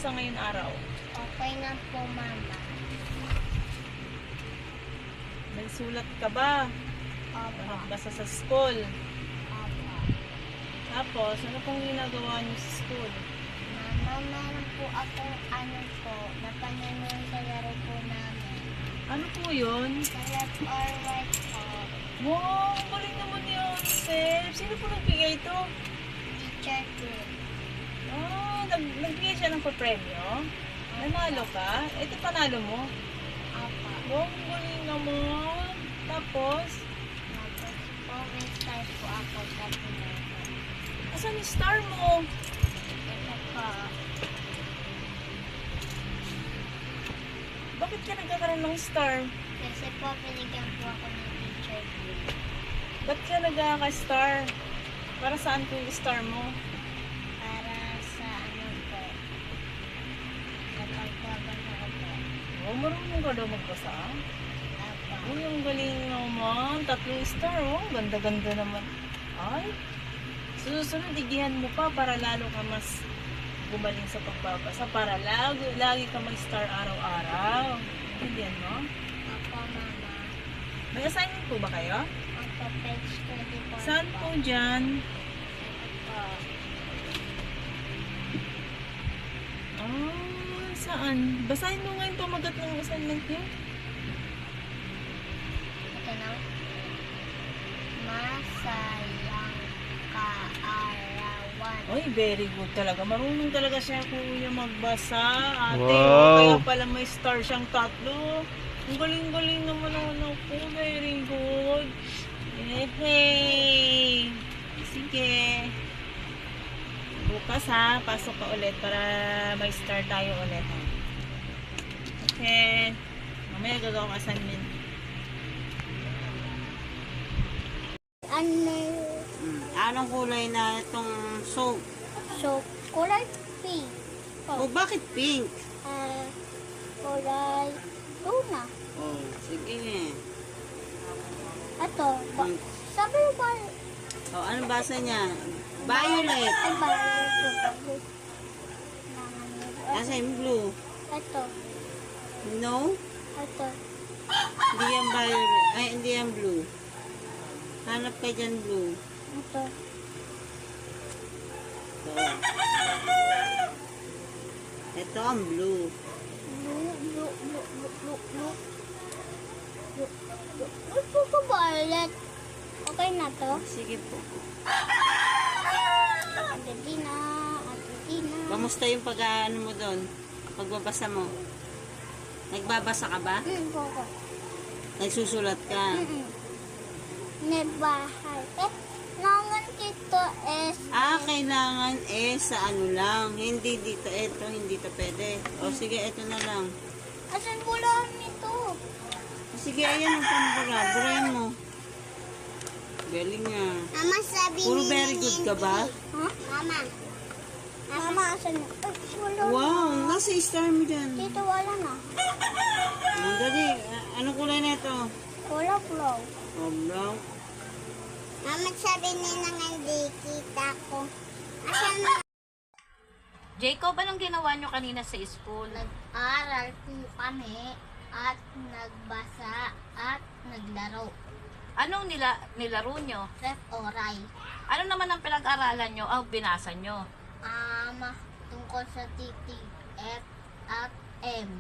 nagbasa ngayon araw? Okay na po, Mama. Nagsulat ka ba? Opo. Nagbasa sa school? Opo. Tapos, ano pong ginagawa niyo sa school? Mama, meron po akong napanonood sa laro po namin. Ano po yun? Sa left or right po. Wow, ang galing naman yun, Sir. Sino po nagbigay ito? Teacher ko. Nagbigay siya ng papremyo? Nanalo ka? Ito panalo mo? Opo. Wow, ang galing naman. Tapos, Tapos po, may start po ako sa pinaka. asan yung star mo? Ito po. Bakit ka nagkakaroon ng star? Kasi po, binigyan po ako ng teacher ko. Ba't ka nagkaka-star? Para saan po yung star mo? Para sa ano po. Sa pagbabasa ko po. Oh, marunong ka daw magbasa. Opo. Uy, ang galing naman. 3 star, oh. Ganda-ganda naman. Ay, susunod, igihan mo pa para lalo ka mas gumaling sa pagbabasa. Para lagi ka mag-star araw-araw. Intindihan mo? Opo, Mama. May assignment po ba kayo? Opo, page 24 Saan po dyan? Ito po. Ah, saan? Basahin mo ngayon pamagat ng assignment niyo. Ito na. Masayang kaarawan. Ay, very good talaga. Marunong talaga siya kuya magbasa. Ate, Wow. oh, kaya pala may star siyang 3. Ang galing-galing naman ang anak ko. Very good. Hey. Sige. Bukas ha, pasok ka ulit para may star tayo ulit. Ha? Okay. Mamaya gagawin ka assignment. Ano? Anong kulay na itong soap? So, kulay pink. Oh, bakit pink? Kulay tuna. Oh, sige. Ito. Sabi mo ba? Oh, anong basa niya? Violet. Ay, violet. Asa yung blue? Ito. No? Ito. Hindi yan violet. Ay, hindi yan blue. Hanap ka dyan blue. Ito. Ito ang blue. Ito po violet. Okay na to? Sige po. Ate Tina. Kamusta yung pag-ano mo doon? Pagbabasa mo? Nagbabasa ka ba? Po. Nagsusulat ka? Nebahay. Nangan kito is... Kailangan sa ano lang. Hindi dito. Ito, hindi to pwede. O sige, ito na lang. Asan bulan nito? Sige, ayan ang pambura. Burahin mo. Galing nga. Mama, sabi Puro very good ka ba? Huh? Mama. Mama, asan na? Ay, wala Wow, na. nasa star mo dyan. Dito wala na. Ang dali. Anong kulay na ito? Wala flow. Oh, brown. Mama, sabi nila nga hindi kita ko. Asan na? Jacob, anong ginawa nyo kanina sa school? Nag-aral po kami at nagbasa at naglaro. Anong nilaro nyo? Ref oray. Ano naman ang pinag-aralan nyo o binasa nyo? Tungkol sa titig F at M.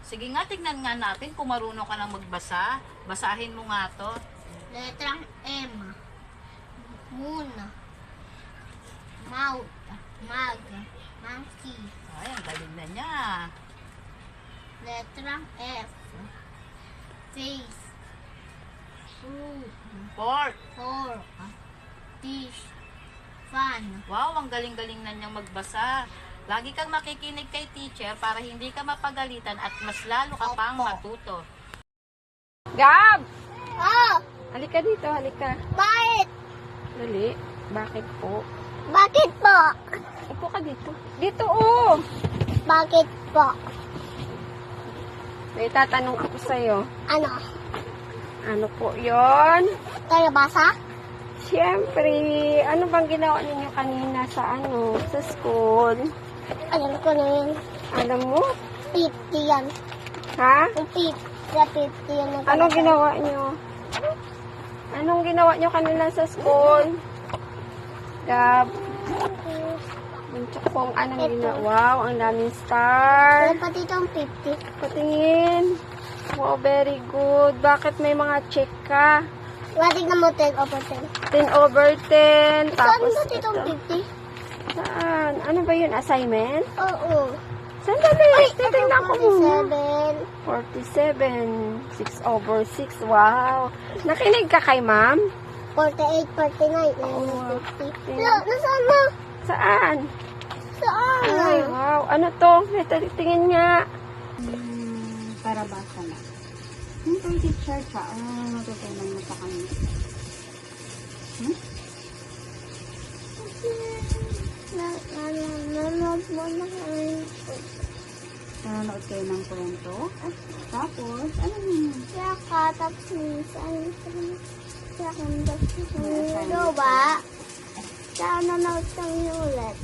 Sige nga, tignan nga natin kung marunong ka nang magbasa. Basahin mo nga to. Letrang M. Moon. Mouth. Mag. Monkey. Ay, ang galing na niya. Letrang F. Face. Fruit. Fork. Fork. Fish. Fan. Wow, ang galing-galing na niyang magbasa. Lagi kang makikinig kay teacher para hindi ka mapagalitan at mas lalo ka pang Opo. matuto. Gab! Oh! Halika dito, halika. Bakit? Dali. Bakit po? Bakit po? Upo ka dito. Dito, oh! Bakit po? May tatanong ako sa'yo. Ano? Ano po yon? Kalabasa? Siyempre, ano bang ginawa ninyo kanina sa sa school? Alam ko na yun. Alam mo? 50 yan. Ha? Yung 50. Sa 50 yan. Anong ginawa nyo? Anong ginawa nyo kanina sa school? Gab. Bunchok pong anong ginawa. Wow, ang daming star. Pero pati itong 50. Patingin. Wow, very good. Bakit may mga check ka? Watig na mo 10 over 10. 10 over 10. Saan Tapos ba itong ito. 50? Saan? Ano ba yun? Assignment? Oo. Sandali. Titignan ko muna. 47. 47. 6 over 6. Wow. Nakinig ka kay ma'am? 48, 49. Oo. 50. Lo, nasaan mo? Saan? Saan? Ay, wow. Ano to? Tingin nga. Para basa na. Yung kay teacher ka, ano matutunan mo sa kanya? Nanonood mo na kami. Nanonood kayo ng kwento. Tapos, ano yun? Tsaka, tapos minsan, tsaka, ano ba? Tsaka nanonood kami ulit.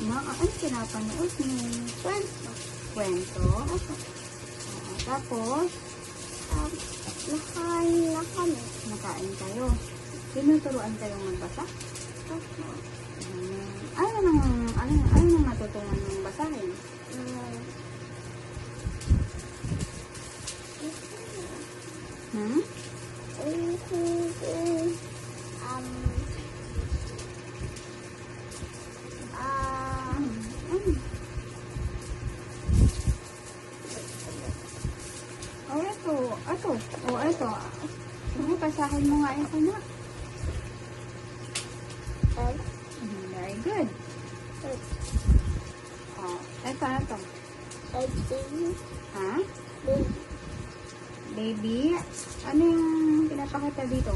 Ano pinapanood mo? Kwento. Tapos, Nakain na kami. nakain kayo. Tinuturuan kayong magbasa? Ano nang natutunan mong basahin? Hmm? Ito. Sige, basahin mo nga ito na. Very good. Ito. Ha? Baby, ano yung pinapakita dito?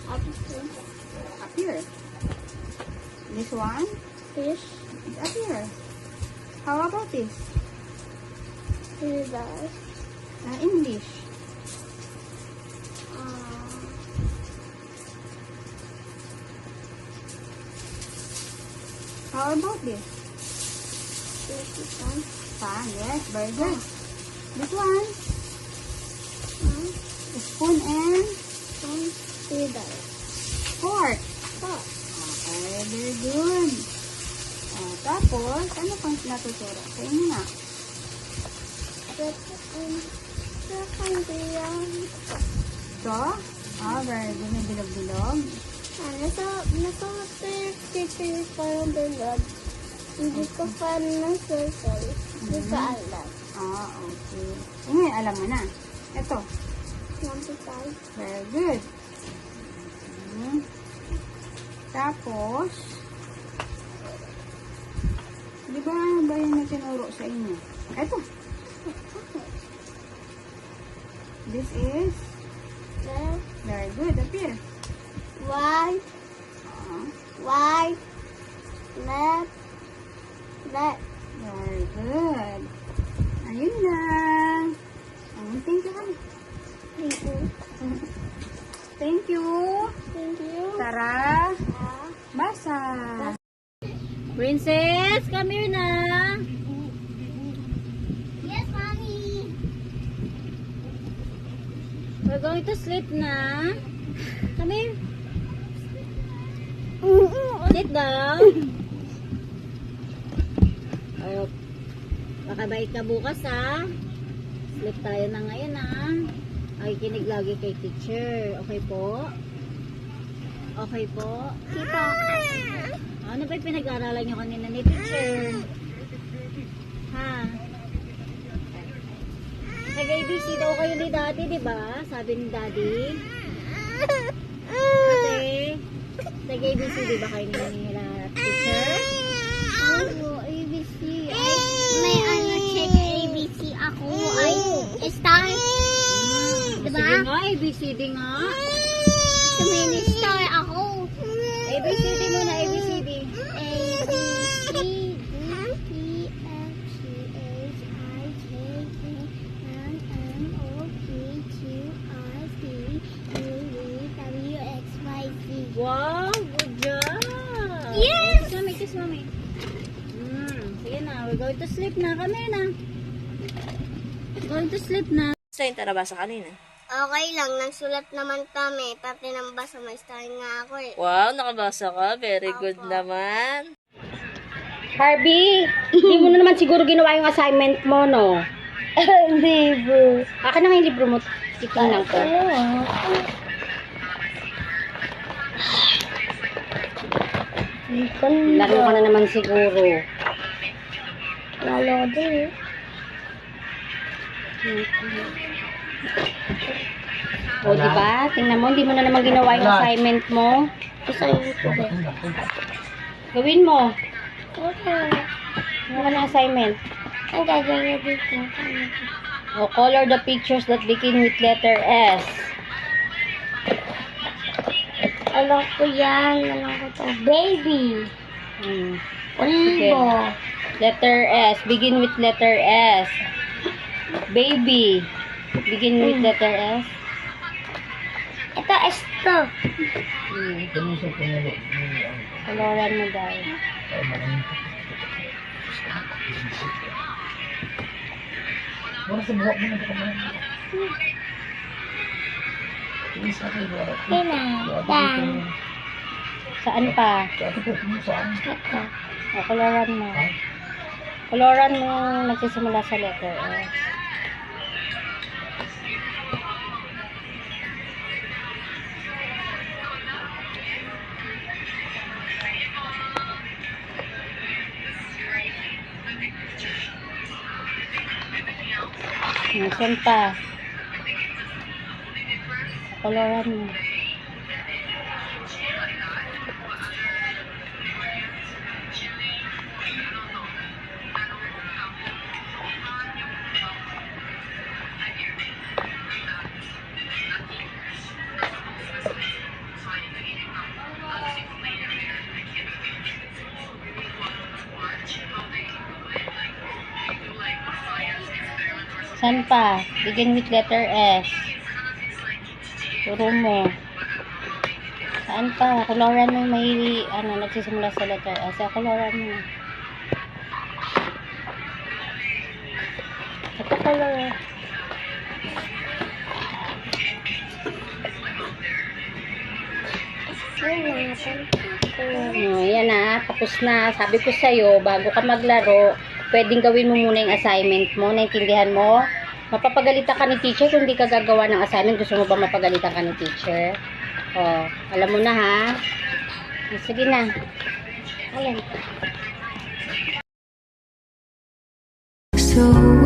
Up here. This one? Fish. It's up here. How about this? English. How about this? Fan, yes, very good. This one? Spoon and fork. Okay, very good. Tapos, ano pang natuturo? Sa inyo na. So, very good. May bilog-bilog. Nasa picture parang bilog. Hindi ko pa na-circle. Hindi ko alam. Okay. Ngayon, alam mo na. Ito. 25. Very good. Tapos, di ba yung na tinuro sa inyo? Ito. This is very good. Appear. Right, left. Very good. Ayun lang. Thank you. Thank you. Thank you. Tara. Basa. Princess, come here na. Yes, Mommy. We're going to sleep na. Come here. Sit down. Ayaw. Makabait ka bukas ha. Sleep tayo na ngayon ha. Kikinig lagi kay teacher. Okay po? Okay po? Kita. Ano ba yung pinag-aaralan nyo kanina ni teacher? Ha? Nag-ABC daw kayo ni daddy, di ba? Sabi ni daddy. Ate, nag-ABC di ba kayo nila teacher? Oo, ABC. May check ABC ako. Star. Diba? Sige nga, ABCD nga. May star ako. ABCD muna, ABCD. A, B, C, D, E, F, G, H, I, J, K, L, M, O, P, Q, R, S, T, U, V, W, X, Y, Z. Wow, good job. Yes! Kiss mommy, kiss mommy. Sige na, we're going to sleep na kami na. Going to sleep na. Basta yung tarabasa kanina. Okay lang, nagsulat naman kami. Pati nang basa, may style nga ako eh. Wow, nakabasa ka. Very good naman. Harvey, hindi mo na naman siguro ginawa yung assignment mo, no? Hindi bro. Akin na nga yung libro mo. Titingnan ko. Laro ka na naman siguro. Lalo din eh. O, diba? Tingnan mo, hindi mo na naman ginawa yung assignment mo. Isa yun ko ba? Gawin mo. Okay. Ano ka na assignment? Ang gagawin dito. O, color the pictures that begin with letter S. Alam ko yan. Alam ko to. Baby. Ulbo. Letter S. Begin with letter S. Baby. Begin with letter S. Ito, esto. Coloran mo daw. Pinatang. Saan pa? Ito. O, coloran mo. Coloran mo nagsisimula sa letter S. Saan pa? Coloran mo. Saan pa? Begin with letter S. Turo mo. Saan pa? Coloran mo may, nagsisimula sa letter S. Coloran mo. Ito color. Yan na. Tapos na. Sabi ko sa'yo, bago ka maglaro, pwedeng gawin mo muna yung assignment mo. Naintindihan mo? Mapapagalitan ka ni teacher kung hindi ka gagawa ng assignment. Gusto mo ba mapagalitan ka ni teacher? O, alam mo na ha? Sige na. Alin? So